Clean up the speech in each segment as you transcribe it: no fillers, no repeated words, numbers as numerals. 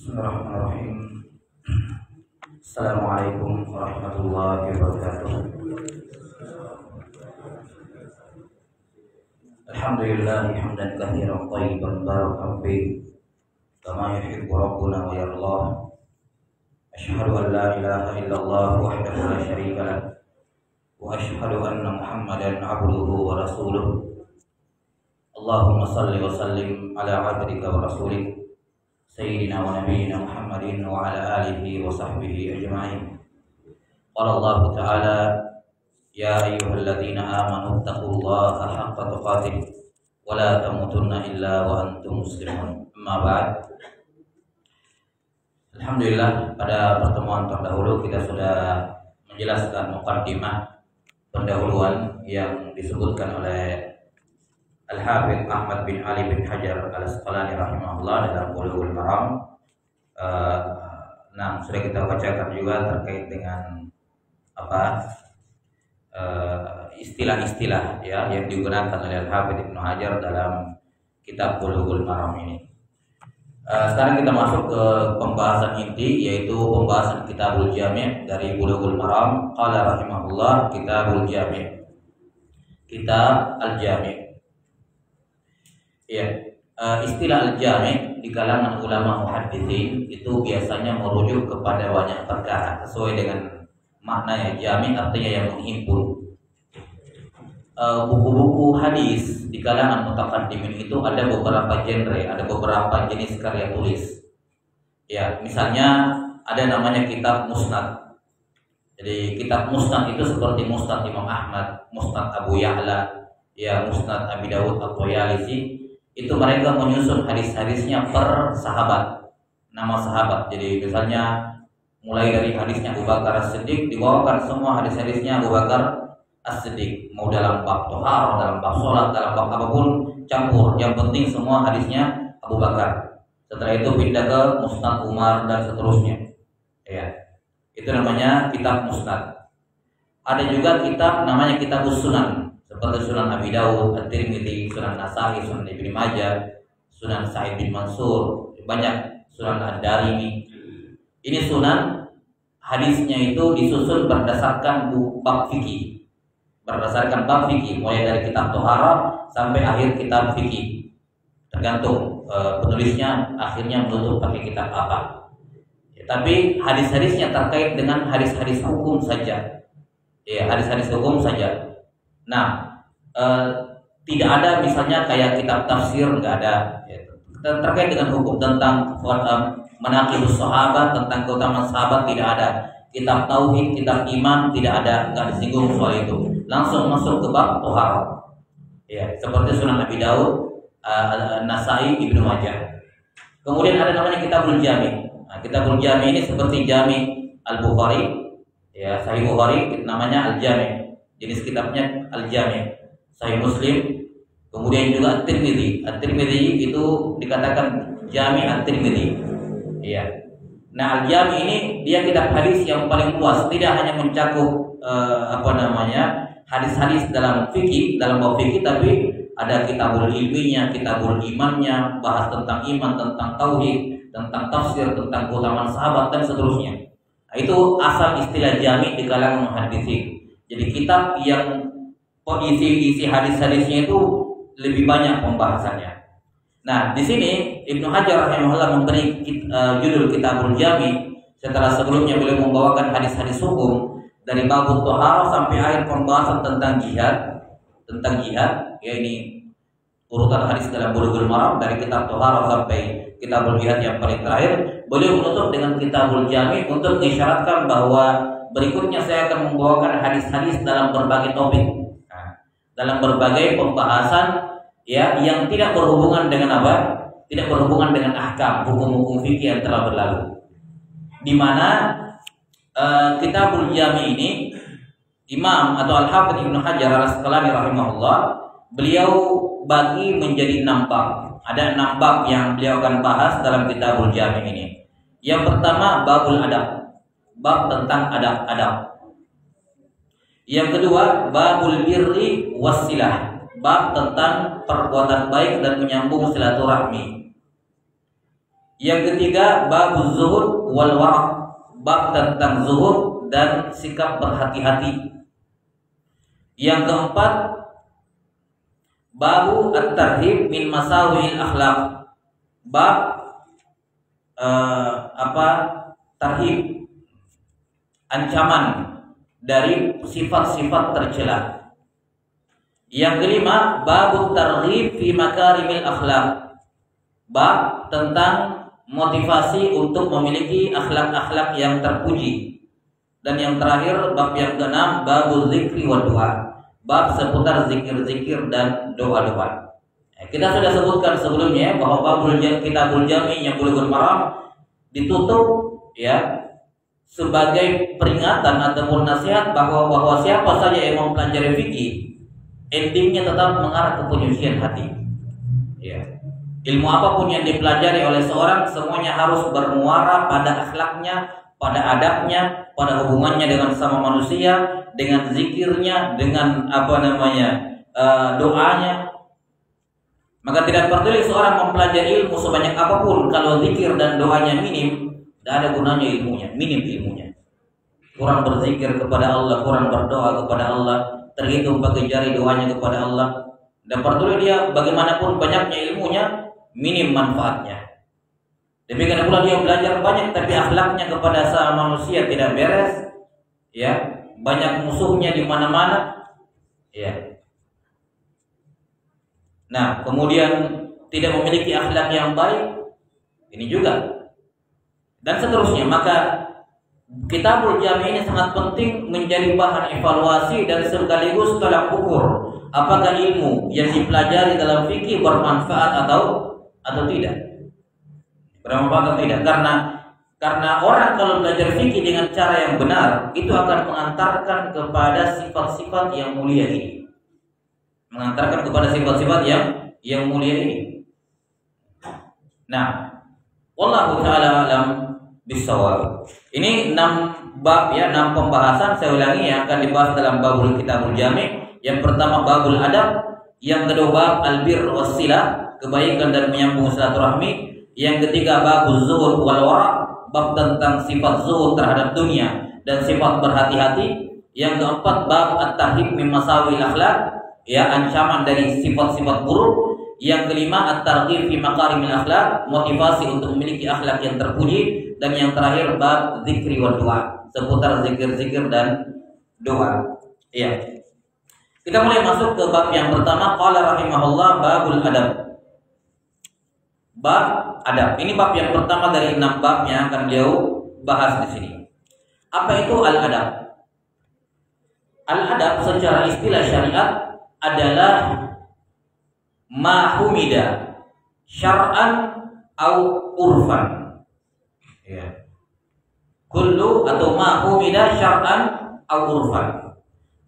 Bismillahirrahmanirrahim. Assalamualaikum warahmatullahi wabarakatuh. Alhamdulillah hamdan katsiran thayyiban barakan fi kama yuhibbu rabbuna wa yardah. Asyhadu an la ilaha illallah wahdahu la syarika lah wa asyhadu anna Muhammadan abduhu wa rasuluh. Allahumma salli wa sallim ala abdika wa rasulika Sayyidina wa Nabiyyina Muhammadin wa ala alihi wa sahbihi ajma'in. Qala Allah Ta'ala, ya ayyuhalladzina amanu taqullaha haqqa tuqatih wa la tamutunna illa wa antum muslimun. Amma ba'd. Alhamdulillah, pada pertemuan terdahulu kita sudah menjelaskan muqaddimah pendahuluan yang disebutkan oleh Al-Hafidz Ahmad bin Ali bin Hajar Al-Asqalani rahimahullah dalam Bulughul Maram. Sudah kita bacakan juga terkait dengan istilah-istilah ya yang digunakan oleh Al-Hafidz Ibnu Hajar dalam kitab Bulughul Maram ini. Sekarang kita masuk ke pembahasan inti, yaitu pembahasan Kitabul Jami' dari Bulughul Maram. Qala rahimahullah, Kitabul Jami'. Kitab Al-Jami'. Ya, istilah al-jami' di kalangan ulama muhaddisin itu biasanya merujuk kepada banyak perkara sesuai dengan maknanya. Jami' artinya yang menghimpun. Buku-buku hadis di kalangan mutaqaddimin itu ada beberapa genre, ada beberapa jenis karya tulis. Ya, misalnya ada namanya kitab musnad. Jadi kitab musnad itu seperti musnad Imam Ahmad, musnad Abu Ya'la, ya musnad Abi Dawud At-Tayalisi. Itu mereka menyusun hadis-hadisnya per sahabat, nama sahabat. Jadi misalnya mulai dari hadisnya Abu Bakar As-Siddiq, dibawakan semua hadis-hadisnya Abu Bakar As-Siddiq, mau dalam bab thaharah, dalam bab sholat, dalam bab apapun campur. Yang penting semua hadisnya Abu Bakar. Setelah itu pindah ke Musnad Umar dan seterusnya. Ya, itu namanya kitab musnad. Ada juga kitab namanya Kitabus Sunan, seperti Sunan Abi Dawud, At-Tirmidzi, Sunan Nasa'i, Sunan Ibnu Majah, Sunan Sa'id bin Mansur, banyak Sunan Ad-Darimi. Ini sunan, hadisnya itu disusun berdasarkan bab fikih. Berdasarkan bab fikih, mulai dari kitab Thaharah sampai akhir kitab fikih. Tergantung penulisnya akhirnya menutup pakai kitab apa. Ya, tapi hadis-hadisnya terkait dengan hadis-hadis hukum saja. Ya, hadis-hadis hukum saja. Nah, tidak ada misalnya kayak kitab tafsir, nggak ada ya, terkait dengan hukum tentang manaqibus sahabat, tentang keutamaan sahabat, tidak ada. Kitab tauhid, kitab iman, tidak ada, nggak disinggung soal itu. Langsung masuk ke bab thaharah. Ya, seperti Sunan Abi Dawud, Nasa'i, Ibnu Majah. Kemudian ada namanya Kitabul Jami'. Nah, Kitabul Jami' ini seperti Jami' Al-Bukhari, ya Sahih Bukhari namanya Al-Jami'. Jenis kitabnya Al-Jami'. Sahih Muslim, kemudian juga At-Tirmidzi. At-Tirmidzi itu dikatakan Jami' At-Tirmidzi. Iya. Nah, Al-Jami' ini dia kitab hadis yang paling luas, tidak hanya mencakup hadis-hadis dalam fikih, dalam bab fikih, tapi ada kitabul ilminya, kitabul imannya, bahas tentang iman, tentang tauhid, tentang tafsir, tentang keutamaan sahabat dan seterusnya. Nah, itu asal istilah jami' di kalangan muhaddisin. Jadi kitab yang isi hadis-hadisnya itu lebih banyak pembahasannya. Nah, di sini Ibnu Hajar rahimahullah memberi judul Kitabul Jami' setelah sebelumnya beliau membawakan hadis-hadis hukum dari bab thaharah sampai akhir pembahasan tentang jihad. Ya, ini urutan hadis dalam Bulughul Maram dari kitab thaharah sampai Kitabul Jihad yang paling terakhir. Beliau menutup dengan Kitabul Jami' untuk mengisyaratkan bahwa berikutnya saya akan membawakan hadis-hadis dalam berbagai topik. Dalam berbagai pembahasan ya yang tidak berhubungan dengan apa? Tidak berhubungan dengan ahkam, hukum-hukum fikih yang telah berlalu. Di mana Kitabul Jami' ini Imam atau Al-Hafidz Ibnu Hajar Al-Asqalani rahimahullah, beliau bagi menjadi 6 bab. Ada 6 bab yang beliau akan bahas dalam Kitabul Jami' ini. Yang pertama babul adab, bab tentang adab-adab. Yang kedua, babul birri wassilah, bab tentang perbuatan baik dan menyambung silaturahmi. Yang ketiga, babuz zuhud wal wara', bab tentang zuhud dan sikap berhati-hati. Yang keempat, babu at-tarhib min masawi'il akhlaq, bab tarhib, ancaman dari sifat-sifat tercela. Yang kelima, babut targhib fi makarimil akhlaq, bab tentang motivasi untuk memiliki akhlak-akhlak yang terpuji. Dan yang terakhir, bab yang keenam, babul zikri wa doa, bab seputar zikir-zikir dan doa-doa. Kita sudah sebutkan sebelumnya bahwa babul kitabul jami' yang Bulughul Maram ditutup ya sebagai peringatan ataupun nasihat bahwa siapa saja yang mempelajari fikih, endingnya tetap mengarah ke penyucian hati. Ya. Ilmu apapun yang dipelajari oleh seorang, semuanya harus bermuara pada akhlaknya, pada adabnya, pada hubungannya dengan sama manusia, dengan zikirnya, dengan doanya. Maka tidak peduli seorang mempelajari ilmu sebanyak apapun, kalau zikir dan doanya minim, tidak ada gunanya ilmunya, minim ilmunya. Kurang berzikir kepada Allah, kurang berdoa kepada Allah, terhitung pakai jari doanya kepada Allah. Dan peduli dia bagaimanapun banyaknya ilmunya, minim manfaatnya. Demikian pula dia belajar banyak tapi akhlaknya kepada sama manusia tidak beres, ya, banyak musuhnya di mana-mana, ya. Nah, kemudian tidak memiliki akhlak yang baik, ini juga. Dan seterusnya. Maka Kitabul Jami' ini sangat penting menjadi bahan evaluasi dan sekaligus tolak ukur apakah ilmu yang dipelajari dalam fikih bermanfaat atau tidak. Bermanfaat atau tidak? Karena orang kalau belajar fikih dengan cara yang benar, itu akan mengantarkan kepada sifat-sifat yang mulia ini. Mengantarkan kepada sifat-sifat yang mulia ini. Nah, wallahu ta'ala alam bisawab. Ini 6 bab ya, 6 pembahasan saya ulangi yang akan dibahas dalam babul kitabul jami'. Yang pertama babul adab, yang kedua bab albir wassilah, kebaikan dan menyambung silaturahmi. Yang ketiga babuz zuhud wal wara', bab tentang sifat zuhud terhadap dunia dan sifat berhati-hati. Yang keempat bab at-tahib min masawil akhlaq, ya, ancaman dari sifat-sifat buruk. Yang kelima at-targhib fi makarimil akhlaq, motivasi untuk memiliki akhlak yang terpuji. Dan yang terakhir bab zikri wa doa, seputar zikir-zikir dan doa. Iya. Kita mulai masuk ke bab yang pertama. Qala rahimahullah babul adab. Bab adab. Ini bab yang pertama dari 6 bab yang akan beliau bahas di sini. Apa itu al-adab? Al-adab secara istilah syariat adalah ma humida syar'an au urfan. Ya. Kullu atau ma humida syar'an au urfan.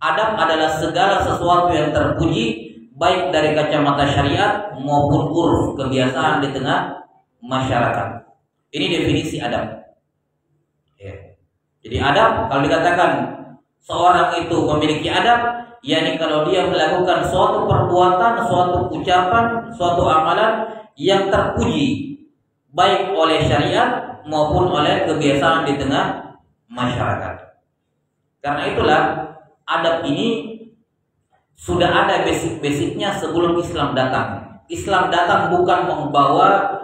Adab adalah segala sesuatu yang terpuji baik dari kacamata syariat maupun urf, kebiasaan di tengah masyarakat. Ini definisi adab. Ya. Jadi adab, kalau dikatakan seorang itu memiliki adab, yakni kalau dia melakukan suatu perbuatan, suatu ucapan, suatu amalan yang terpuji baik oleh syariat maupun oleh kebiasaan di tengah masyarakat. Karena itulah adab ini sudah ada basic-basicnya sebelum Islam datang. Islam datang bukan membawa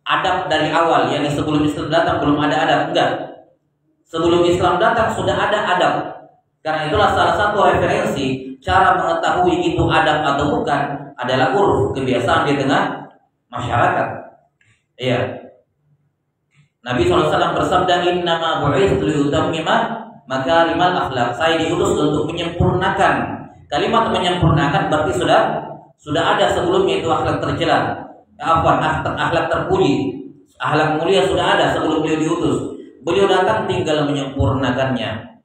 adab dari awal, yang sebelum Islam datang belum ada adab, enggak. Sebelum Islam datang sudah ada adab. Karena itulah salah satu referensi cara mengetahui itu adab atau bukan adalah urf, kebiasaan di tengah masyarakat. Iya. Nabi SAW bersabda, innama bu'ithtu liutammima makarimal akhlaq. Saya diutus untuk menyempurnakan. Kalimat menyempurnakan berarti sudah ada sebelumnya itu akhlak tercela. Akhlak terpuji, akhlak mulia sudah ada sebelum beliau diutus. Beliau datang tinggal menyempurnakannya.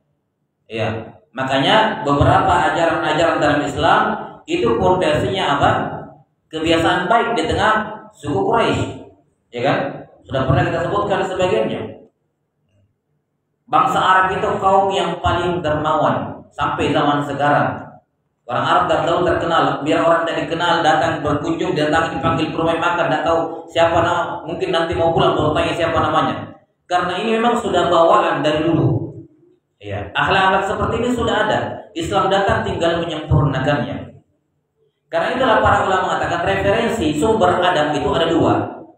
Ya, makanya beberapa ajaran-ajaran dalam Islam itu fondasinya apa? Kebiasaan baik di tengah suku Quraisy, ya kan? Sudah pernah kita sebutkan sebagiannya. Bangsa Arab itu kaum yang paling dermawan sampai zaman sekarang. Orang Arab tak tahu terkenal, biar orang tidak dikenal datang berkunjung, datang dipanggil ke rumah makan, tidak tahu siapa nama, mungkin nanti mau pulang baru tanya siapa namanya. Karena ini memang sudah bawaan dari dulu. Ya, akhlak-akhlak seperti ini sudah ada. Islam datang tinggal menyempurnakannya. Karena itulah para ulama mengatakan referensi sumber adab itu ada dua.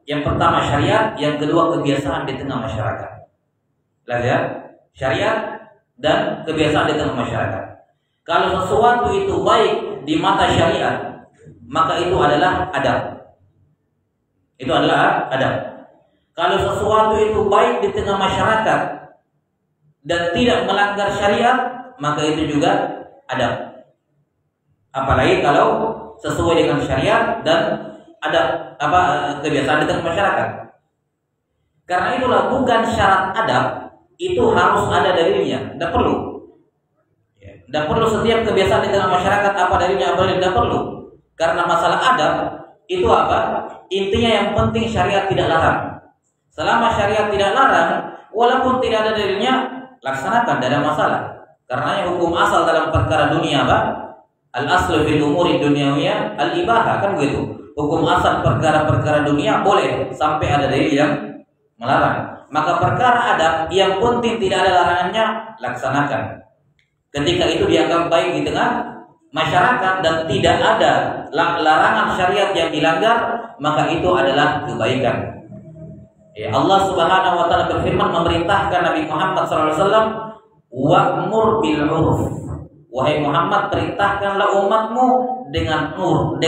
Yang pertama syariat, yang kedua kebiasaan di tengah masyarakat. Lihat, syariat dan kebiasaan di tengah masyarakat. Kalau sesuatu itu baik di mata syariat, maka itu adalah adab. Itu adalah adab. Kalau sesuatu itu baik di tengah masyarakat dan tidak melanggar syariat, maka itu juga adab. Apalagi kalau sesuai dengan syariat dan adab kebiasaan di tengah masyarakat. Karena itulah bukan syarat adab itu harus ada dalilnya, tidak perlu. Tidak perlu setiap kebiasaan di tengah masyarakat apa dalilnya, apa dalilnya, tidak perlu. Karena masalah adab itu apa? Intinya yang penting syariat tidak larang. Selama syariat tidak larang, walaupun tidak ada dalilnya, laksanakan, tidak ada masalah. Karena hukum asal dalam perkara dunia apa? Al-aslu fil umuri dunyawiyah al-ibahah, kan begitu. Hukum asal perkara-perkara dunia boleh sampai ada dalil yang melarang. Maka perkara adab yang penting tidak ada larangannya, laksanakan. Ketika itu dianggap baik di tengah masyarakat dan tidak ada larangan syariat yang dilanggar, maka itu adalah kebaikan. Ya, Allah Subhanahu wa taala berfirman memerintahkan Nabi Muhammad SAW, wa'mur bil 'urf. Wahai Muhammad, perintahkanlah umatmu dengan urf.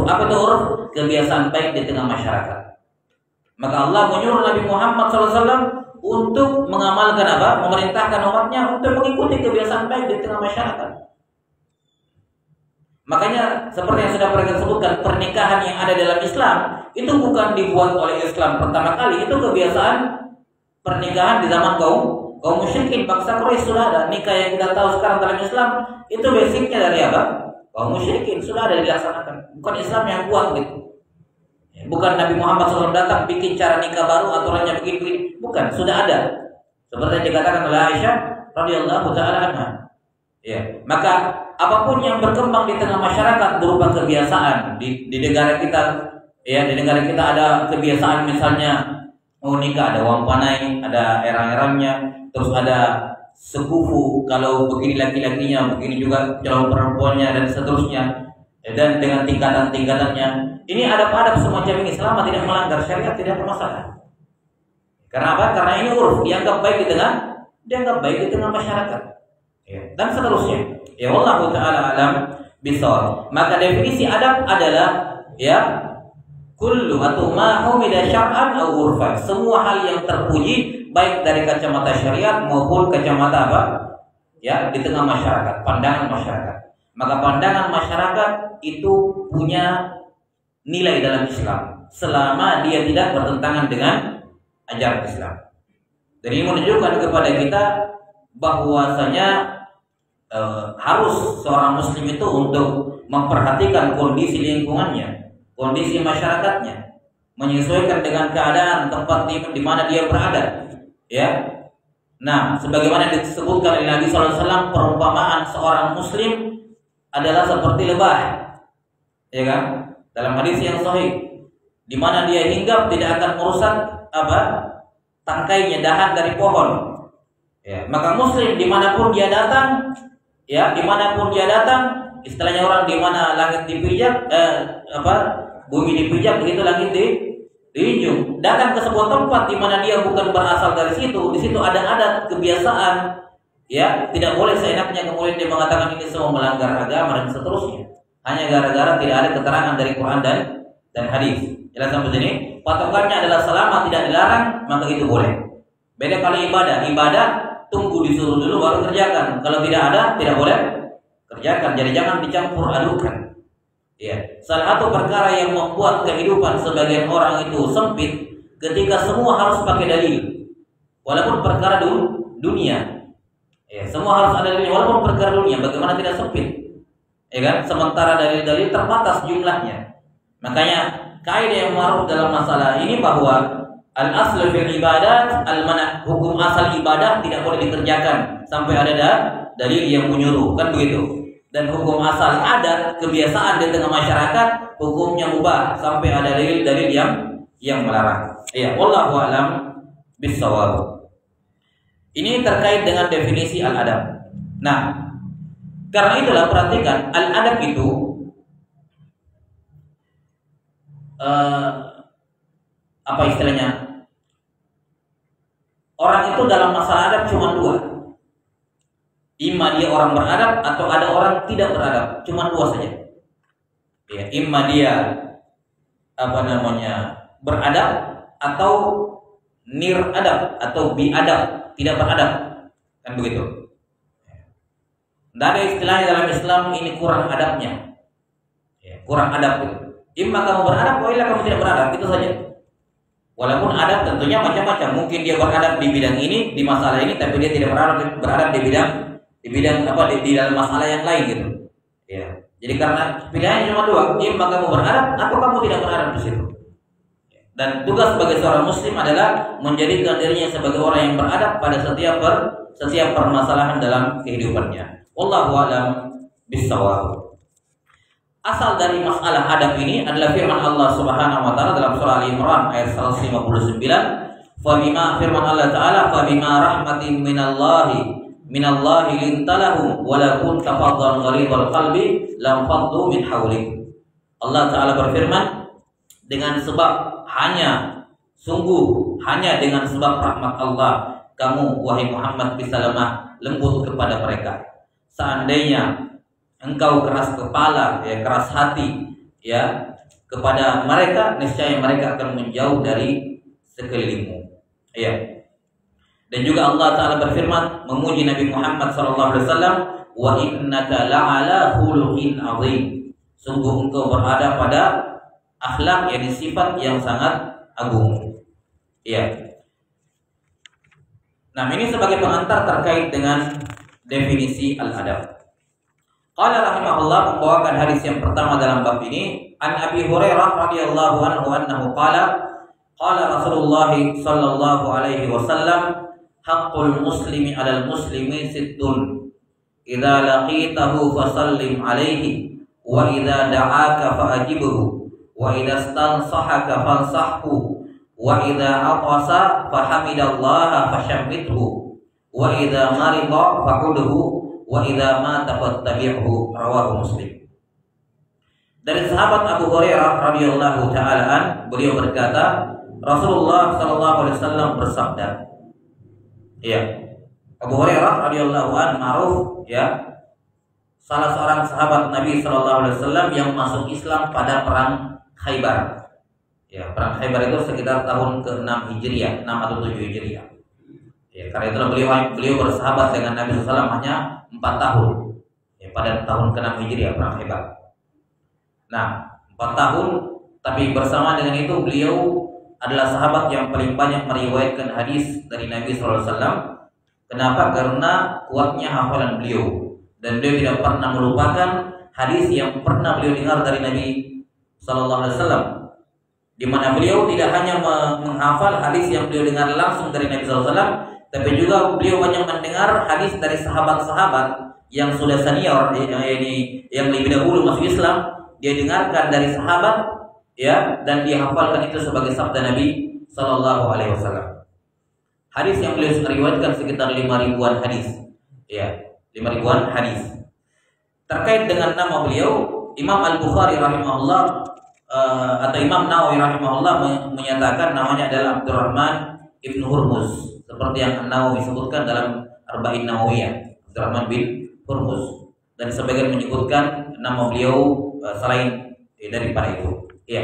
Apa itu urf? Kebiasaan baik di tengah masyarakat. Maka Allah menyuruh Nabi Muhammad SAW untuk mengamalkan apa? Memerintahkan umatnya untuk mengikuti kebiasaan baik di tengah masyarakat. Makanya seperti yang sudah pernah disebutkan, pernikahan yang ada dalam Islam itu bukan dibuat oleh Islam pertama kali. Itu kebiasaan pernikahan di zaman kaum musyrikin, bangsa Quraisy sudah ada. Nikah yang kita tahu sekarang dalam Islam itu basicnya dari apa? Kaum musyrikin, sudah ada dilaksanakan. Bukan Islam yang buat gitu. Bukan Nabi Muhammad SAW datang bikin cara nikah baru, aturannya begini-begini. Bukan, sudah ada. Seperti yang dikatakan oleh Aisyah radhiyallahu taala anha. Ya, maka apapun yang berkembang di tengah masyarakat berupa kebiasaan di negara kita, ya, di negara kita ada kebiasaan misalnya mau nikah ada uang panai, ada erang-erangnya, terus ada sekufu, kalau begini laki-lakinya, begini juga calon perempuannya dan seterusnya, dan dengan tingkatan-tingkatannya. Ini adab-adab semacam ini selama tidak melanggar syariat tidak bermasalah. Karena apa? Karena ini uruf, dianggap baik di tengah masyarakat. Ya, dan seterusnya. Ya wallahu taala alam bisawab. Maka definisi adab adalah ya kullu atau ma humida syar'an aw urfan. Semua hal yang terpuji baik dari kacamata syariat maupun kacamata apa? Ya, di tengah masyarakat, pandangan masyarakat. Maka pandangan masyarakat itu punya nilai dalam Islam selama dia tidak bertentangan dengan ajaran Islam. Jadi menunjukkan kepada kita bahwasanya harus seorang muslim itu untuk memperhatikan kondisi lingkungannya, kondisi masyarakatnya, menyesuaikan dengan keadaan tempat di mana dia berada. Ya, nah, sebagaimana disebutkan oleh Nabi SAW, perumpamaan seorang muslim adalah seperti lebah, ya kan? Dalam hadis yang sahih, di mana dia hinggap tidak akan merusak apa? Tangkainya, dahan dari pohon. Ya, maka muslim dimanapun dia datang, ya, dimanapun dia datang, istilahnya orang di mana langit dipijak, bumi dipijak, begitu langit diinjung. Datang ke sebuah tempat di mana dia bukan berasal dari situ, di situ ada adat kebiasaan, ya, tidak boleh seenaknya kemudian dia mengatakan ini semua melanggar agama dan seterusnya. Hanya gara-gara tidak ada keterangan dari Quran dan hadis. Jelas sampai sini. Patokannya adalah selama tidak dilarang maka itu boleh. Beda kalau ibadah tunggu disuruh dulu baru kerjakan. Kalau tidak ada tidak boleh kerjakan. Jadi jangan dicampur adukan. Ya, salah satu perkara yang membuat kehidupan sebagian orang itu sempit ketika semua harus pakai dalil. Walaupun perkara dunia. Ya, semua harus ada dalil walaupun perkara dunia. Bagaimana tidak sempit? Ya kan? Sementara dalil-dalil terbatas jumlahnya. Makanya kaidah yang ma'ruf dalam masalah ini bahwa al-aslu fil ibadat al-mana', hukum asal ibadah tidak boleh dikerjakan sampai ada dalil yang menyuruh, kan begitu. Dan hukum asal adat, kebiasaan di tengah masyarakat, hukumnya mubah sampai ada dalil-dalil yang melarang. Ya, wallahu a'lam bissawab. Ini terkait dengan definisi al-adab. Nah, karena itulah perhatikan, al-adab itu apa istilahnya? Orang itu dalam masalah adab cuma dua. Imma dia orang beradab atau ada orang tidak beradab, cuma dua saja. Ya, imma dia beradab atau niradab atau biadab, tidak beradab, kan begitu. Tidak ada istilahnya dalam Islam ini kurang adabnya, ya, kurang adab itu. Imma kamu beradab, atau kamu tidak beradab, itu saja. Walaupun adab tentunya macam-macam. Mungkin dia beradab di bidang ini, di masalah ini, tapi dia tidak beradab di bidang di dalam masalah yang lain gitu. Ya. Jadi karena pilihannya cuma dua, imma kamu beradab atau kamu tidak beradab di situ. Dan tugas sebagai seorang muslim adalah menjadikan dirinya sebagai orang yang beradab pada setiap permasalahan dalam kehidupannya. Wallahu a'lam bissawab. Asal dari masalah adab ini adalah firman Allah Subhanahu wa taala dalam surah Al-Imran ayat 159. Firman Allah taala, "Fa bima rahmatin minallahi lintalahum wa la kunta faddan ghalidhal qalbi lam faddu min hawlik." Allah taala berfirman, dengan sebab hanya dengan sebab rahmat Allah kamu wahai Muhammad bisa lemah lembut kepada mereka. Seandainya engkau keras kepala, ya, keras hati, ya, kepada mereka, niscaya mereka akan menjauh dari sekelilingmu. Ya. Dan juga Allah Taala berfirman memuji Nabi Muhammad SAW, wa innaka la'ala khuluqin azim. Sungguh engkau berada pada akhlak, yakni sifat yang sangat agung. Ya. Nah, ini sebagai pengantar terkait dengan definisi al-adab. Qala rahimahullah, membawakan hadis yang pertama dalam bab ini, an Abi Hurairah radhiyallahu anhu annahu qala Rasulullah sallallahu alaihi wasallam, haqqul muslimi 'alal muslimi sittun, idza laqitahu fasallim alaihi, wa idza da'aka fa'ajibhu, wa idza stansahaka fansahhu, wa idza aqasa fahamidallaha fashammithu, wa idza marida fa'udhu, wa idza mata fattabi'hu. Rawahu Muslim. Dari sahabat Abu Hurairah radhiyallahu taala beliau berkata, Rasulullah sallallahu alaihi wasallam bersabda. Iya. Abu Hurairah radhiyallahu ma'ruf, ya, salah seorang sahabat Nabi sallallahu alaihi wasallam yang masuk Islam pada perang Khaybar. Ya, perang Khaybar itu sekitar tahun ke-6 Hijriah, 6 atau 7 Hijriah. Ya, karena itulah beliau bersahabat dengan Nabi SAW hanya 4 tahun. Ya, pada tahun ke-6 Hijriah perang Khaybar. Nah, 4 tahun, tapi bersama dengan itu beliau adalah sahabat yang paling banyak meriwayatkan hadis dari Nabi SAW. Kenapa? Karena kuatnya hafalan beliau, dan beliau tidak pernah melupakan hadis yang pernah beliau dengar dari Nabi SAW. Di mana beliau tidak hanya menghafal hadis yang beliau dengar langsung dari Nabi SAW, tapi juga beliau banyak mendengar hadis dari sahabat-sahabat yang sudah senior, yang lebih dahulu masuk Islam. Dia dengarkan dari sahabat, ya, dan dia hafalkan itu sebagai sabda Nabi Sallallahu Alaihi Wasallam. Hadis yang beliau meriwayatkan sekitar 5.000-an hadis, ya, 5.000-an hadis. Terkait dengan nama beliau, Imam Al-Bukhari rahimahullah atau Imam Nawawi rahimahullah menyatakan namanya adalah Abdurrahman ibn Hurmuz, seperti yang Nawawi sebutkan dalam Arba'in Nawawiyah, Abdurrahman bin Hurmuz. Dan sebagian menyebutkan nama beliau selain daripada itu. Ya.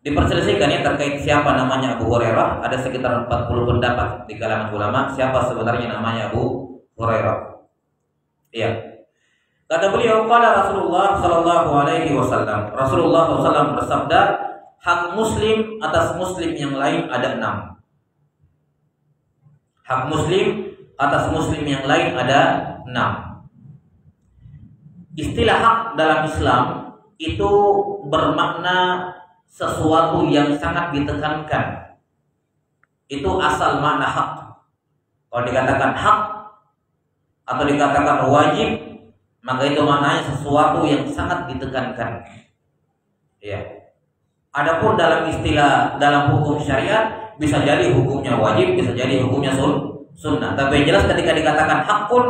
Diperselisihkan ya terkait siapa namanya Abu Hurairah. Ada sekitar 40 pendapat di kalangan ulama siapa sebenarnya namanya Abu Hurairah. Iya. Kata beliau, qala Rasulullah sallallahu alaihi wasallam. Rasulullah SAW bersabda, hak muslim atas muslim yang lain ada 6. Hak muslim atas muslim yang lain ada 6. Istilah hak dalam Islam itu bermakna sesuatu yang sangat ditekankan. Itu asal makna hak. Kalau dikatakan hak atau dikatakan wajib, maka itu maknanya sesuatu yang sangat ditekankan. Ya. Adapun dalam istilah dalam hukum syariat bisa jadi hukumnya wajib, bisa jadi hukumnya sunnah. Tapi yang jelas ketika dikatakan hakun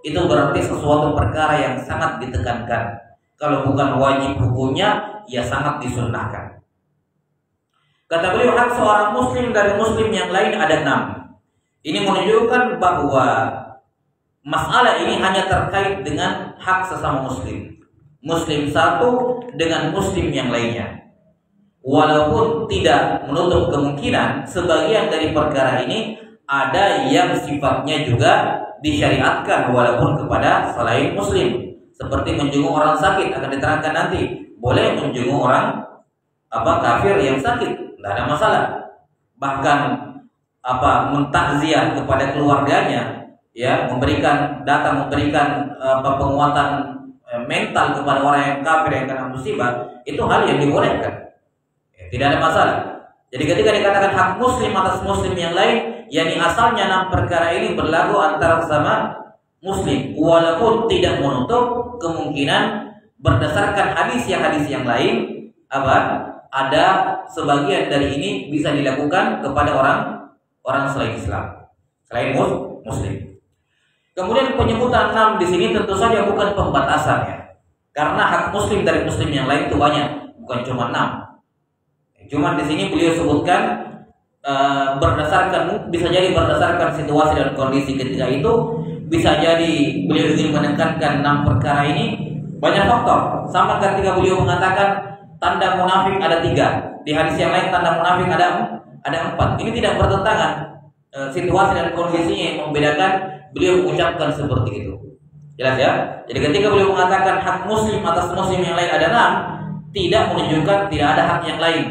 itu berarti sesuatu perkara yang sangat ditekankan. Kalau bukan wajib hukumnya, ya sangat disunnahkan. Kata beliau, hak seorang muslim dari muslim yang lain ada 6. Ini menunjukkan bahwa masalah ini hanya terkait dengan hak sesama muslim. Muslim satu dengan muslim yang lainnya. Walaupun tidak menutup kemungkinan sebagian dari perkara ini ada yang sifatnya juga disyariatkan walaupun kepada selain muslim. Seperti menjenguk orang sakit, akan diterangkan nanti. Boleh menjenguk orang kafir yang sakit, tidak ada masalah. Bahkan mentakziah kepada keluarganya, ya, memberikan penguatan mental kepada orang yang kafir yang kena musibah, itu hal yang dibolehkan. Tidak ada masalah. Jadi ketika dikatakan hak muslim atas muslim yang lain, yakni asalnya 6 perkara ini berlaku antara sama muslim, walaupun tidak menutup kemungkinan berdasarkan hadis yang lain ada sebagian dari ini bisa dilakukan kepada orang selain Islam, selain muslim. Kemudian penyebutan 6 di sini tentu saja bukan pembatasan, ya. Karena hak muslim dari muslim yang lain itu banyak, bukan cuma 6. Cuma di sini beliau sebutkan bisa jadi berdasarkan situasi dan kondisi ketika itu, bisa jadi beliau ingin menekankan 6 perkara ini. Banyak faktor. Sama ketika beliau mengatakan tanda munafik ada 3, di hadis yang lain tanda munafik ada 4. Ini tidak bertentangan. Situasi dan kondisinya yang membedakan beliau mengucapkan seperti itu. Jelas ya? Jadi ketika beliau mengatakan hak muslim atas muslim yang lain ada 6, tidak menunjukkan tidak ada hak yang lain.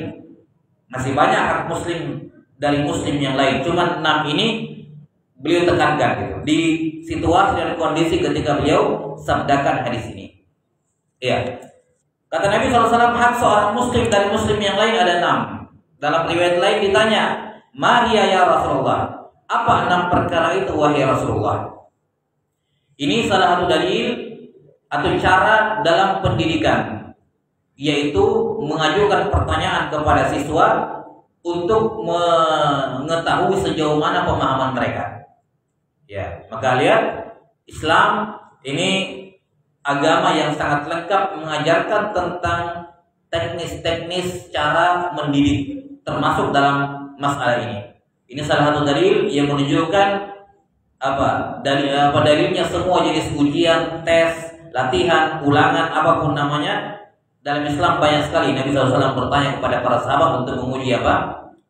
Masih banyak hak muslim dari muslim yang lain. Cuma 6 ini beliau tekankan gitu, di situasi dan kondisi ketika beliau sabdakan hadis ini. Iya. Kata Nabi SAW, hak seorang muslim dari muslim yang lain ada 6. Dalam riwayat lain ditanya, "Ma hiya ya Rasulullah?" Apa 6 perkara itu wahai Rasulullah? Ini salah satu dalil atau cara dalam pendidikan, yaitu mengajukan pertanyaan kepada siswa untuk mengetahui sejauh mana pemahaman mereka. Ya, maka lihat, Islam ini agama yang sangat lengkap mengajarkan tentang teknis-teknis cara mendidik, termasuk dalam masalah ini. Ini salah satu dalil yang menunjukkan dalilnya semua jenis ujian, tes, latihan, ulangan, apapun namanya. Dalam Islam banyak sekali Nabi SAW bertanya kepada para sahabat untuk menguji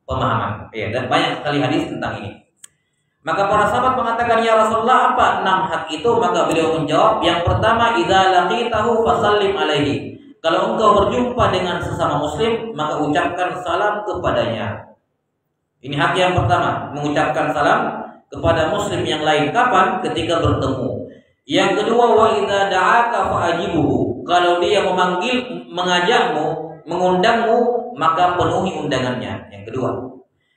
pemahaman. Ya, dan banyak sekali hadis tentang ini. Maka para sahabat mengatakan, "Ya Rasulullah, apa 6 hak itu?" Maka beliau menjawab, yang pertama, "Idza laqitahu fasallim alaihi." Kalau engkau berjumpa dengan sesama muslim, maka ucapkan salam kepadanya. Ini hak yang pertama, mengucapkan salam kepada muslim yang lain. Kapan? Ketika bertemu. Yang kedua, "Wa idza da'aka fa'ajibuhu." Kalau dia mengajakmu, mengundangmu, maka penuhi undangannya. Yang kedua.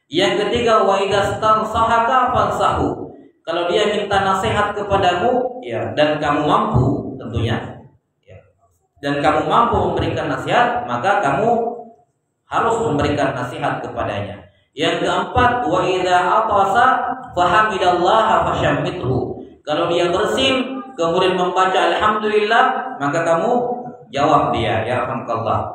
Yang ketiga, "Wa idza stansahaka fansahu." Kalau dia minta nasihat kepadamu, ya, dan kamu mampu tentunya, ya, dan kamu mampu memberikan nasihat, maka kamu harus memberikan nasihat kepadanya. Yang keempat, "Wa idza atasa fahamidallaha fashammithu." Kalau dia bersin kemudian membaca alhamdulillah, maka kamu jawab dia, ya rahmatullah.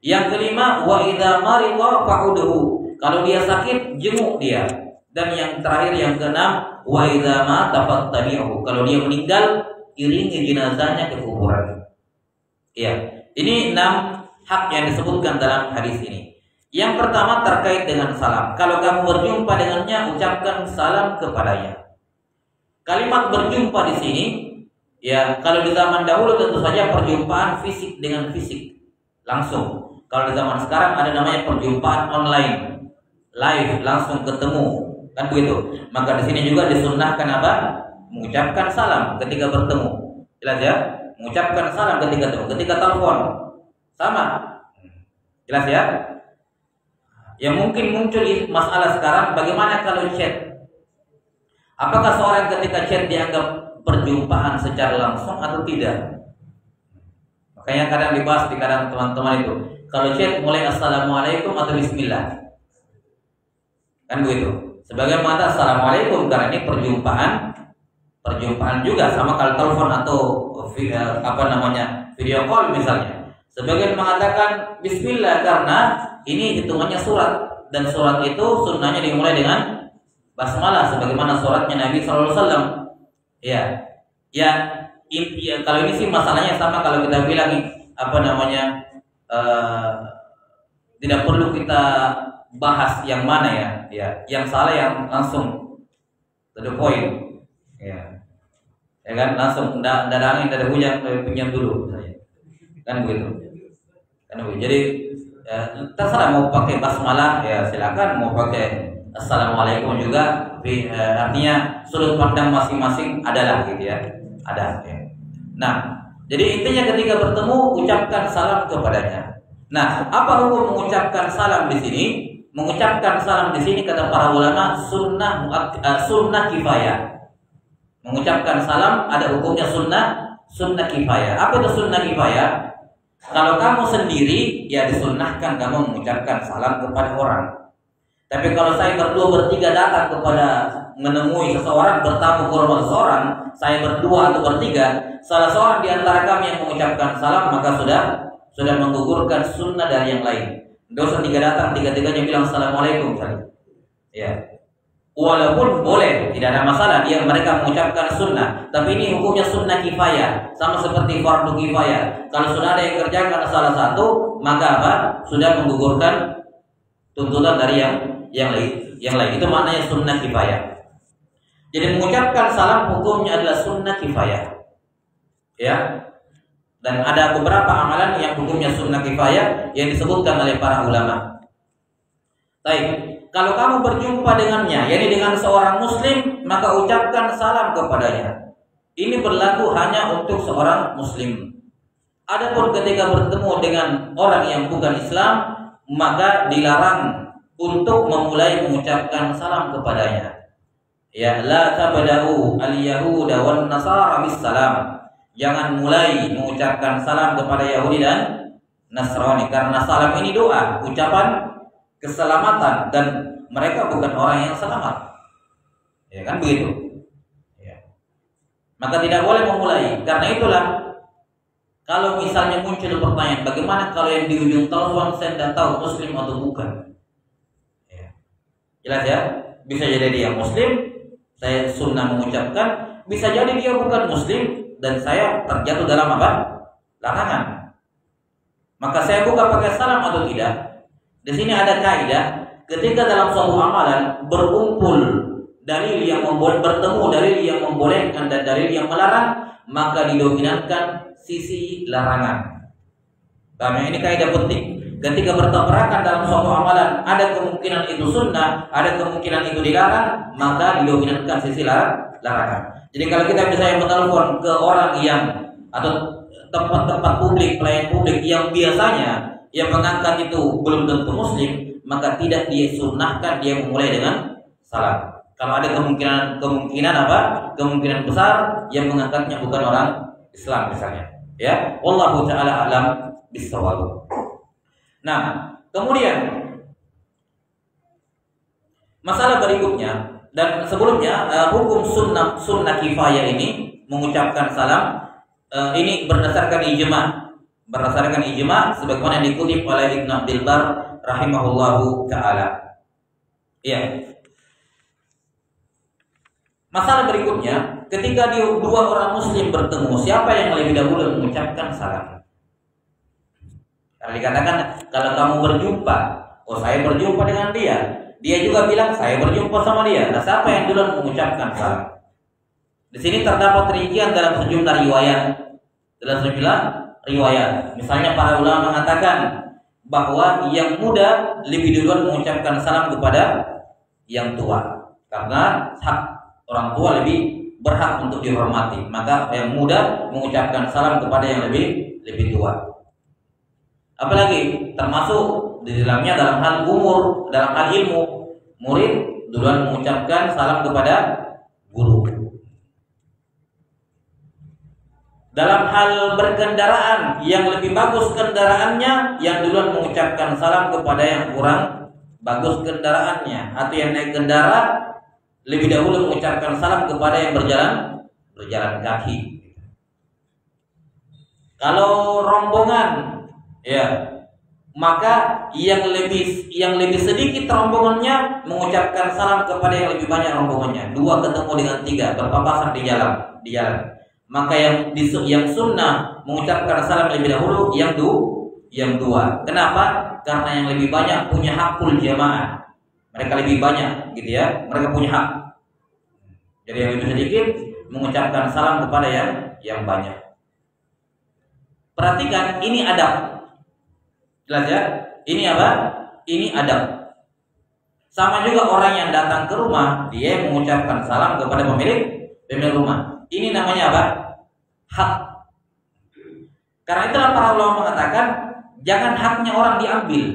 Yang kelima, "Wa idza marida fa'udhu." Kalau dia sakit, jenguk dia. Dan yang terakhir, yang keenam, "Wa idza mata fattabi'uhu." Kalau dia meninggal, iringi jenazahnya ke kuburan. Ya, ini 6 hak yang disebutkan dalam hadis ini. Yang pertama terkait dengan salam. Kalau kamu berjumpa dengannya, ucapkan salam kepadanya. Kalimat berjumpa di sini, ya, kalau di zaman dahulu tentu saja perjumpaan fisik dengan fisik langsung. Kalau di zaman sekarang ada namanya perjumpaan online, live, langsung ketemu, kan begitu. Maka di sini juga disunnahkan mengucapkan salam ketika bertemu. Jelas ya? Mengucapkan salam ketika ketemu, ketika telepon sama. Jelas ya? Yang mungkin muncul masalah sekarang, bagaimana kalau chat? Apakah seorang ketika chat dianggap perjumpaan secara langsung atau tidak. Makanya kadang dibahas di kadang teman-teman itu, kalau chat mulai assalamualaikum atau bismillah, kan begitu. Sebagian mengatakan assalamualaikum karena ini perjumpaan juga, sama kalau telepon atau video call misalnya. Sebagian mengatakan bismillah karena ini hitungannya surat, dan surat itu sunnahnya dimulai dengan basmalah sebagaimana suratnya Nabi SAW. Ya, kalau ini sih masalahnya sama kalau kita bilang tidak perlu kita bahas yang mana ya, yang salah yang langsung to the point, ya kan, langsung tidak ada angin, tidak ada hujan, pinjam dulu, kan begitu. Jadi terserah mau pakai basmalah ya silakan, mau pakai assalamualaikum juga, artinya sudut pandang masing-masing adalah gitu ya, ada. Ya. Nah, jadi intinya ketika bertemu ucapkan salam kepadanya. Nah, apa hukum mengucapkan salam di sini? Mengucapkan salam di sini kata para ulama sunnah kifayah. Mengucapkan salam ada hukumnya sunnah kifayah. Apa itu sunnah kifayah? Kalau kamu sendiri ya disunnahkan kamu mengucapkan salam kepada orang. Tapi kalau saya berdua bertiga datang kepada menemui seseorang, bertamu ke rumah seseorang, saya berdua atau bertiga, salah seorang di antara kami yang mengucapkan salam, maka sudah menggugurkan sunnah dari yang lain. Tidak usah tiga datang, tiga-tiganya bilang assalamualaikum saja. Ya, walaupun boleh, tidak ada masalah dia mereka mengucapkan sunnah, tapi ini hukumnya sunnah kifayah, sama seperti fardu kifayah. Kalau sudah ada yang kerjakan salah satu, maka apa? Sudah menggugurkan tuntutan dari yang lain. Itu maknanya sunnah kifayah. Jadi mengucapkan salam hukumnya adalah sunnah kifayah. Ya. Dan ada beberapa amalan yang hukumnya sunnah kifayah yang disebutkan oleh para ulama. Baik, kalau kamu berjumpa dengannya, yakni dengan seorang muslim, maka ucapkan salam kepadanya. Ini berlaku hanya untuk seorang muslim. Adapun ketika bertemu dengan orang yang bukan Islam, maka dilarang untuk memulai mengucapkan salam kepadanya. Ya, la tabda'u al-yahuda wan nasara bis salam. Jangan mulai mengucapkan salam kepada Yahudi dan Nasrani, karena salam ini doa, ucapan keselamatan, dan mereka bukan orang yang selamat. Ya kan begitu. Ya. Maka tidak boleh memulai. Karena itulah kalau misalnya muncul pertanyaan, bagaimana kalau yang di ujung telepon saya tidak tahu muslim atau bukan? Ya. Jelas ya? Bisa jadi dia muslim, saya sunnah mengucapkan, bisa jadi dia bukan muslim dan saya terjatuh dalam apa? Larangan. Maka saya buka pakai salam atau tidak? Di sini ada kaidah, ketika dalam suatu amalan berkumpul dalil yang bertemu dalil yang membolehkan dan dalil yang melarang, maka didominankan sisi larangan. Karena ini kaidah penting. Ketika bertabrakan dalam suatu amalan, ada kemungkinan itu sunnah, ada kemungkinan itu dilarang, maka didominankan sisi larangan. Jadi kalau kita misalnya menelpon ke orang yang atau tempat-tempat publik, pelayan publik yang biasanya yang mengangkat itu belum tentu muslim, maka tidak disunnahkan dia memulai dengan salam. Kalau ada kemungkinan apa? Kemungkinan besar yang mengangkatnya bukan orang Islam misalnya. Ya, wallahu taala alam bissawab. Nah, kemudian masalah berikutnya, dan sebelumnya hukum sunnah kifayah ini mengucapkan salam ini berdasarkan ijma sebagaimana yang dikutip oleh Ibnu Abdul Bar rahimahullahu taala. Ya. Masalah berikutnya, ketika dua orang muslim bertemu, siapa yang lebih dahulu mengucapkan salam? Karena dikatakan kalau kamu berjumpa, saya berjumpa dengan dia juga bilang saya berjumpa sama dia. Nah, siapa yang duluan mengucapkan salam? Di sini terdapat rincian dalam sejumlah riwayat. Misalnya para ulama mengatakan bahwa yang muda lebih duluan mengucapkan salam kepada yang tua, karena hak orang tua lebih berhak untuk dihormati. Maka yang muda mengucapkan salam kepada yang lebih tua. Apalagi termasuk di dalamnya dalam hal umur, dalam hal ilmu, murid duluan mengucapkan salam kepada guru. Dalam hal berkendaraan, yang lebih bagus kendaraannya yang duluan mengucapkan salam kepada yang kurang bagus kendaraannya, atau yang naik kendaraan lebih dahulu mengucapkan salam kepada yang berjalan kaki. Kalau rombongan, ya, maka yang lebih sedikit rombongannya mengucapkan salam kepada yang lebih banyak rombongannya. 2 ketemu dengan 3 berpapasan di jalan. Maka yang sunnah mengucapkan salam lebih dahulu yang 2. Kenapa? Karena yang lebih banyak punya hakul jamaah. Mereka lebih banyak, gitu ya. Mereka punya hak. Jadi yang lebih sedikit mengucapkan salam kepada yang banyak. Perhatikan, ini adab. Jelas ya? Ini apa? Ini adab. Sama juga orang yang datang ke rumah, dia mengucapkan salam kepada pemilik rumah. Ini namanya apa? Hak. Karena itulah para ulama mengatakan jangan haknya orang diambil.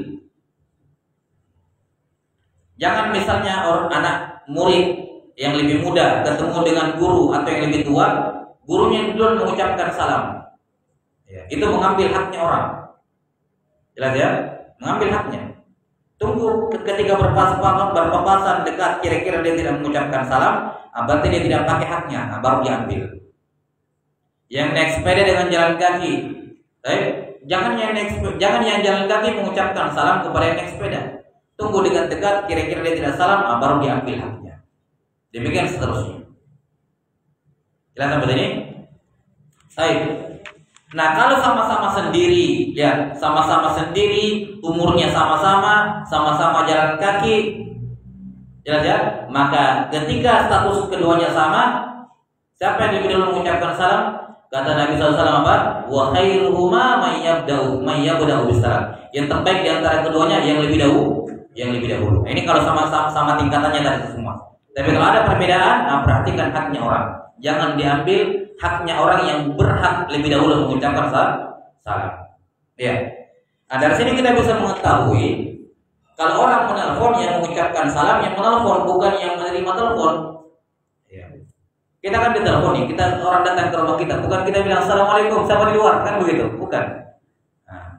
Jangan misalnya anak murid yang lebih muda ketemu dengan guru atau yang lebih tua, gurunya duluan mengucapkan salam. Ya, itu mengambil haknya orang. Jelas ya? Mengambil haknya. Tunggu ketika berpapasan dekat, kira-kira dia tidak mengucapkan salam, berarti dia tidak pakai haknya, baru diambil. Yang naik sepeda dengan jalan kaki, jangan yang jalan kaki mengucapkan salam kepada yang naik sepeda. Tunggu dekat, kira-kira dia tidak salam, baru diambil haknya. Demikian seterusnya. Jelas sampai sini? Baik. Nah, kalau sama-sama sendiri, ya, sama-sama sendiri, umurnya sama-sama jalan kaki, jelas ya? Maka ketika status keduanya sama, siapa yang lebih dulu mengucapkan salam? Kata Nabi SAW apa? Wa khairuhuma may yabda'u bisalam. Yang terbaik di antara keduanya yang lebih dahulu. Nah, ini kalau sama tingkatannya tadi semua. Tapi kalau ada perbedaan, perhatikan haknya orang. Jangan diambil haknya orang yang berhak lebih dahulu mengucapkan salam. Ya. Nah, dari sini kita bisa mengetahui kalau orang menelpon yang mengucapkan salam, yang menelpon bukan yang menerima telepon. Ya. Kita kan ditelepon nih, orang datang ke rumah kita, bukan kita bilang assalamualaikum, siapa di luar, kan begitu? Bukan. Nah,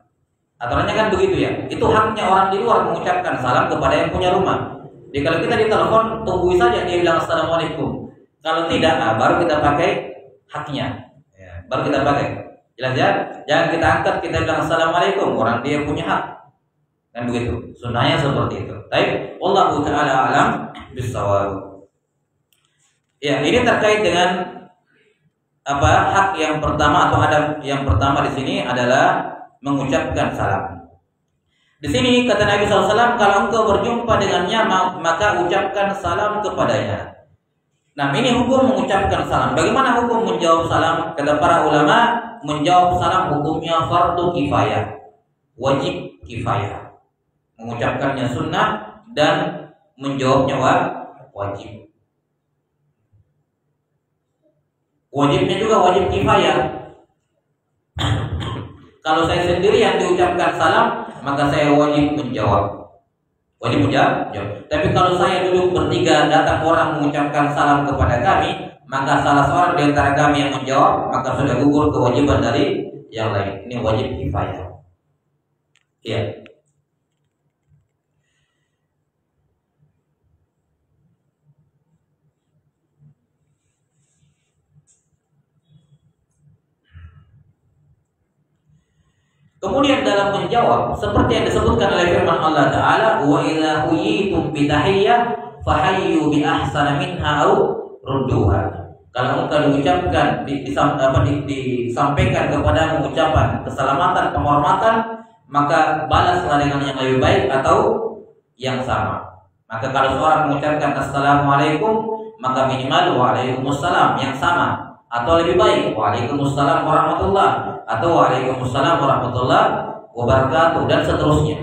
aturannya kan begitu ya. Itu haknya orang di luar mengucapkan salam kepada yang punya rumah. Jadi kalau kita ditelepon, tunggu saja dia bilang assalamualaikum. Kalau tidak, baru kita pakai haknya. Ya, baru kita pakai. Jelas ya? Jangan kita angkat, kita bilang assalamualaikum, orang dia punya hak. Kan begitu. Sunnahnya seperti itu. Baik, wallahu taala alam bissawab. Ya, ini terkait dengan hak yang pertama atau adab yang pertama di sini adalah mengucapkan salam. Di sini kata Nabi SAW, kalau engkau berjumpa dengannya maka ucapkan salam kepadanya. Nah, ini hukum mengucapkan salam. Bagaimana hukum menjawab salam? Kata para ulama, menjawab salam hukumnya fardu kifayah, wajib kifayah. Mengucapkannya sunnah dan menjawabnya wajib. Wajibnya juga wajib kifayah. Kalau saya sendiri yang diucapkan salam, maka saya wajib menjawab. Wajib menjawab. Tapi kalau saya duduk bertiga, datang orang mengucapkan salam kepada kami, maka salah seorang di antara kami yang menjawab, maka sudah gugur kewajiban dari yang lain. Ini wajib kifayah. Iya. Kemudian dalam menjawab seperti yang disebutkan oleh firman Allah Ta'ala, wa idza huyitum bi tahiyyah fahayyu bi ahsana minha aw rudduha. Kalau engkau diucapkan disampaikan kepada mengucapan keselamatan, penghormatan, maka balaslah dengan yang lebih baik atau yang sama. Maka kalau seorang mengucapkan assalamualaikum, maka minimal waalaikumsalam yang sama, atau lebih baik waalaikumsalam warahmatullah, atau waalaikumsalam warahmatullahi wabarakatuh, dan seterusnya.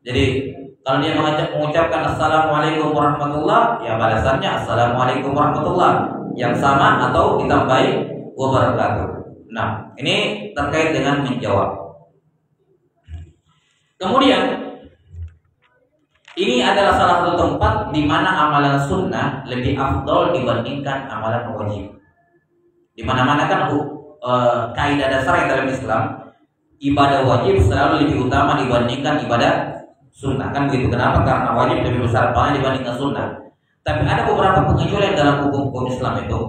Jadi kalau dia mengucapkan assalamualaikum warahmatullah, ya balasannya assalamualaikum warahmatullah yang sama atau ditambahi wabarakatuh. Nah, ini terkait dengan menjawab. Kemudian ini adalah salah satu tempat di mana amalan sunnah lebih afdol dibandingkan amalan wajib. Di mana-mana kan kaidah dasar yang dalam Islam, ibadah wajib selalu lebih utama dibandingkan ibadah sunnah. Kan begitu. Kenapa? Karena wajib lebih besar pahala dibandingkan sunnah. Tapi ada beberapa pengecualian dalam hukum Islam itu.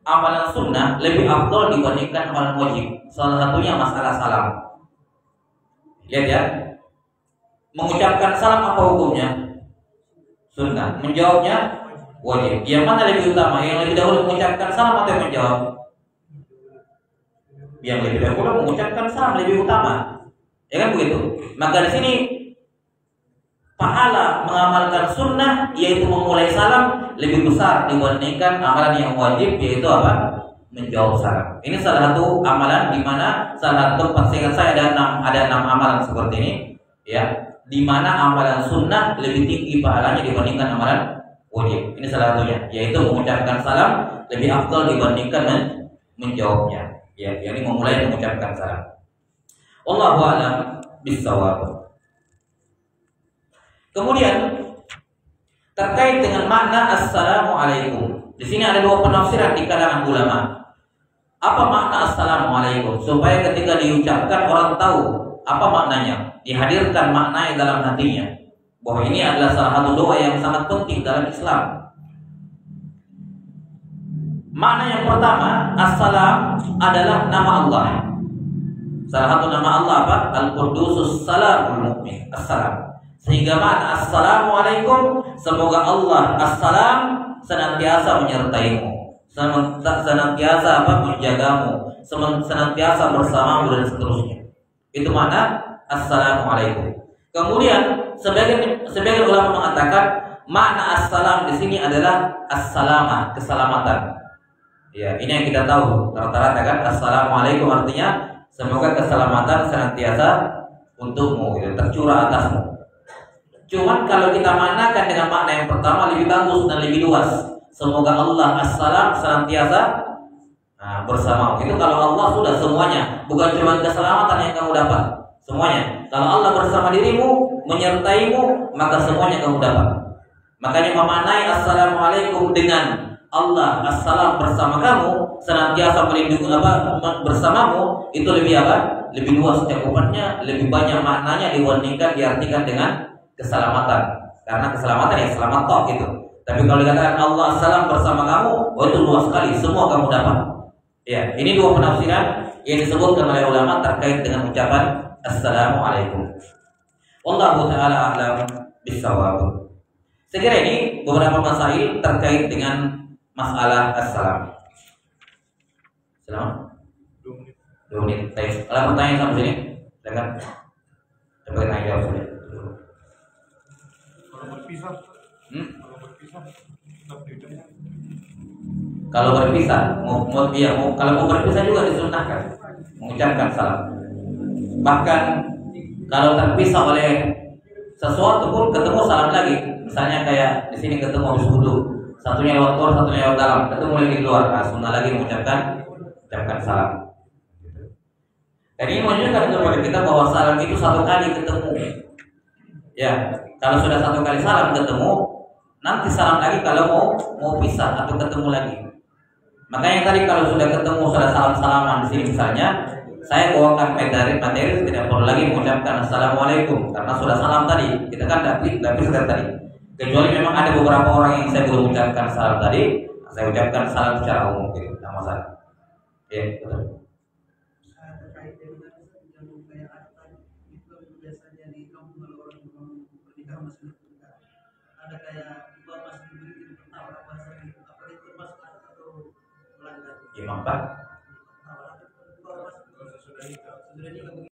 Amalan sunnah lebih afdal dibandingkan amalan wajib. Salah satunya masalah salam. Lihat ya. Mengucapkan salam apa hukumnya? Sunnah. Menjawabnya wajib. Yang mana lebih utama? Yang lebih dahulu mengucapkan salam atau yang menjawab? Yang lebih dahulu mengucapkan salam lebih utama. Ya kan begitu. Maka di sini pahala mengamalkan sunnah, yaitu memulai salam, lebih besar dibandingkan amalan yang wajib, yaitu apa? Menjawab salam. Ini salah satu amalan di mana salah satu tempat, seingat saya ada 6 amalan seperti ini, ya, di mana amalan sunnah lebih tinggi pahalanya dibandingkan amalan wajib. Ini salah satunya, yaitu mengucapkan salam lebih afdal dibandingkan menjawabnya. Ya, yakni memulai mengucapkan salam. Wallahu a'lam bissawab. Kemudian terkait dengan makna assalamualaikum. Di sini ada 2 penafsiran di kalangan ulama. Apa makna assalamualaikum? Supaya ketika diucapkan orang tahu apa maknanya, dihadirkan maknanya dalam hatinya. Bahwa ini adalah salah satu doa yang sangat penting dalam Islam. Makna yang pertama, assalam adalah nama Allah. Salah satu nama Allah apa? Al-Qudusus Salamul Mu'min. Assalam. Sehingga makna assalamualaikum, semoga Allah assalam senantiasa menyertaimu, senantiasa menjagamu, senantiasa bersamamu dan seterusnya. Itu makna assalamualaikum. Kemudian sebagian ulama mengatakan makna assalam di sini adalah assalamah, keselamatan. Ya, ini yang kita tahu rata-rata kan, assalamualaikum artinya semoga keselamatan senantiasa untukmu, gitu, tercurah atasmu. Cuman kalau kita maknakan dengan makna yang pertama lebih bagus dan lebih luas. Semoga Allah assalam senantiasa bersamamu. Itu kalau Allah sudah semuanya, bukan cuma keselamatan yang kamu dapat, semuanya. Kalau Allah bersama dirimu, menyertaimu, maka semuanya kamu dapat. Makanya memaknai assalamualaikum dengan Allah assalam bersama kamu, senantiasa melindungi bersamamu, itu lebih apa? Lebih luas cakupannya, lebih banyak maknanya dibandingkan diartikan dengan keselamatan. Karena keselamatan ya selamat toh gitu. Tapi kalau dikatakan Allah assalam bersama kamu, oh itu luas sekali, semua kamu dapat. Ya, ini 2 penafsiran yang disebutkan oleh ulama terkait dengan ucapan assalamualaikum. Wallahu taala a'lam bissawab. Saya kira ini beberapa masail terkait dengan masalah assalam. Salam. 2 menit. Baik. Ada pertanyaan sampai sini? Silakan. Coba kita jawab saja. Kalau berpisah tetap diucapkan. Kalau berpisah, kalau mau berpisah juga disunahkan mengucapkan salam. Bahkan kalau terpisah oleh sesuatu pun ketemu salam lagi. Misalnya kayak di sini ketemu habis wudu, satunya lewat luar, satunya lewat dalam, ketemu lagi di luar, sunnah lagi mengucapkan salam. Dan ini menunjukkan kepada kita bahwa salam itu 1 kali ketemu. Ya, kalau sudah 1 kali salam ketemu, nanti salam lagi kalau mau pisah atau ketemu lagi. Makanya tadi kalau sudah ketemu, sudah salam-salaman di sini misalnya, saya bawakan materi tidak perlu lagi mengucapkan assalamualaikum karena sudah salam tadi. Kita kan tidak bisa tadi. Kecuali memang ada beberapa orang yang saya belum ucapkan salam tadi, saya ucapkan salam secara umum gitu, tidak masalah. Ya, betul. Terkait dengan yang kayak adat itu biasanya di kampung kalau orang bernikah masih bernikah, ada kayak dua masih diberi pertawar bahasa itu, apa itu termasuk adat atau melanggar? Imam Pak. Sudah nikah